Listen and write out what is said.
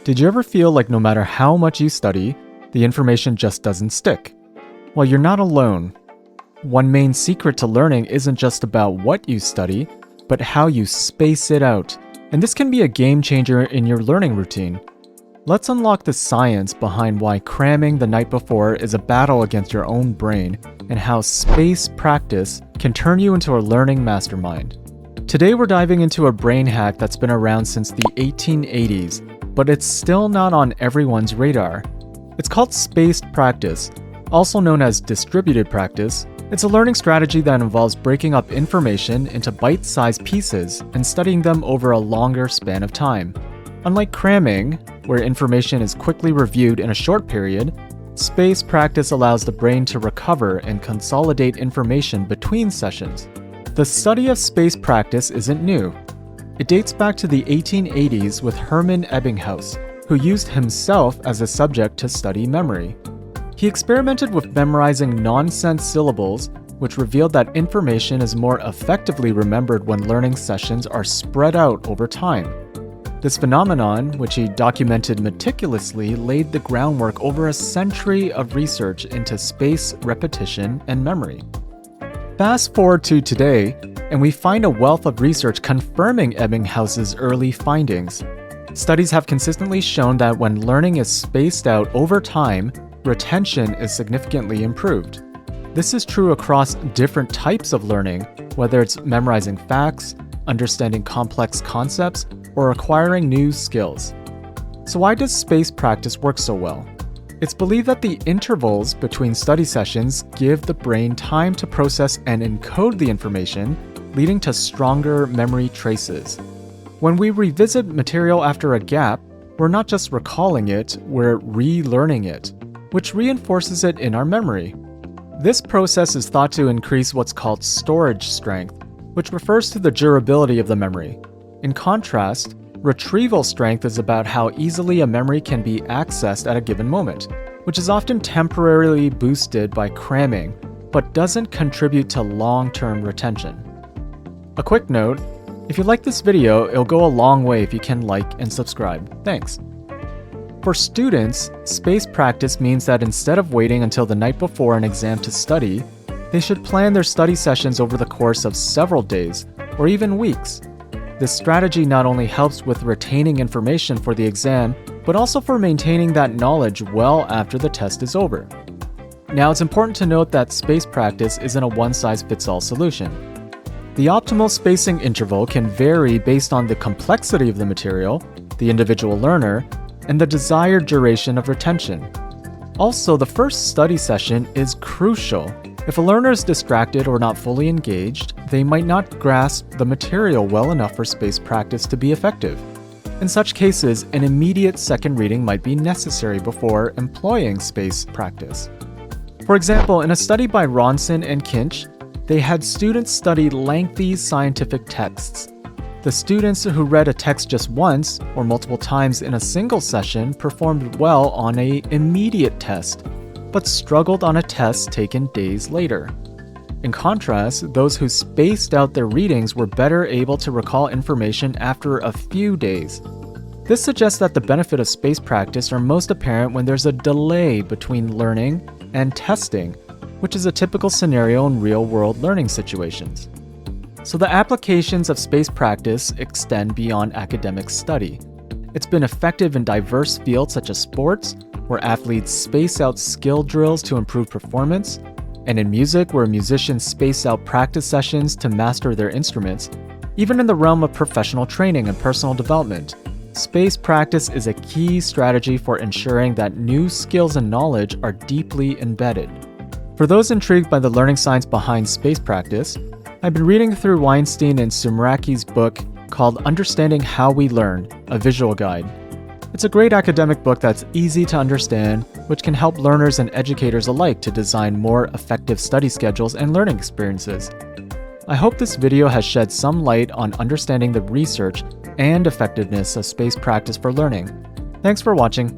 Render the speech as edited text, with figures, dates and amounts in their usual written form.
Did you ever feel like no matter how much you study, the information just doesn't stick? Well, you're not alone. One main secret to learning isn't just about what you study, but how you space it out. And this can be a game changer in your learning routine. Let's unlock the science behind why cramming the night before is a battle against your own brain, and how space practice can turn you into a learning mastermind. Today we're diving into a brain hack that's been around since the 1880s, but it's still not on everyone's radar. It's called spaced practice, also known as distributed practice. It's a learning strategy that involves breaking up information into bite-sized pieces and studying them over a longer span of time. Unlike cramming, where information is quickly reviewed in a short period, spaced practice allows the brain to recover and consolidate information between sessions. The study of spaced practice isn't new. It dates back to the 1880s with Hermann Ebbinghaus, who used himself as a subject to study memory. He experimented with memorizing nonsense syllables, which revealed that information is more effectively remembered when learning sessions are spread out over time. This phenomenon, which he documented meticulously, laid the groundwork over a century of research into space, repetition, and memory. Fast forward to today, and we find a wealth of research confirming Ebbinghaus's early findings. Studies have consistently shown that when learning is spaced out over time, retention is significantly improved. This is true across different types of learning, whether it's memorizing facts, understanding complex concepts, or acquiring new skills. So why does spaced practice work so well? It's believed that the intervals between study sessions give the brain time to process and encode the information, leading to stronger memory traces. When we revisit material after a gap, we're not just recalling it, we're relearning it, which reinforces it in our memory. This process is thought to increase what's called storage strength, which refers to the durability of the memory. In contrast, retrieval strength is about how easily a memory can be accessed at a given moment, which is often temporarily boosted by cramming, but doesn't contribute to long-term retention. A quick note, if you like this video, it'll go a long way if you can like and subscribe. Thanks. For students, spaced practice means that instead of waiting until the night before an exam to study, they should plan their study sessions over the course of several days, or even weeks. This strategy not only helps with retaining information for the exam, but also for maintaining that knowledge well after the test is over. Now, it's important to note that spaced practice isn't a one-size-fits-all solution. The optimal spacing interval can vary based on the complexity of the material, the individual learner, and the desired duration of retention. Also, the first study session is crucial. If a learner is distracted or not fully engaged, they might not grasp the material well enough for spaced practice to be effective. In such cases, an immediate second reading might be necessary before employing spaced practice. For example, in a study by Ronson and Kinch, they had students study lengthy scientific texts. The students who read a text just once or multiple times in a single session performed well on an immediate test, but struggled on a test taken days later. In contrast, those who spaced out their readings were better able to recall information after a few days. This suggests that the benefit of spaced practice are most apparent when there's a delay between learning and testing, which is a typical scenario in real-world learning situations. So the applications of spaced practice extend beyond academic study. It's been effective in diverse fields such as sports, where athletes space out skill drills to improve performance, and in music, where musicians space out practice sessions to master their instruments. Even in the realm of professional training and personal development, spaced practice is a key strategy for ensuring that new skills and knowledge are deeply embedded. For those intrigued by the learning science behind spaced practice, I've been reading through Weinstein and Sumraki's book called Understanding How We Learn, a Visual Guide. It's a great academic book that's easy to understand, which can help learners and educators alike to design more effective study schedules and learning experiences. I hope this video has shed some light on understanding the research and effectiveness of spaced practice for learning. Thanks for watching.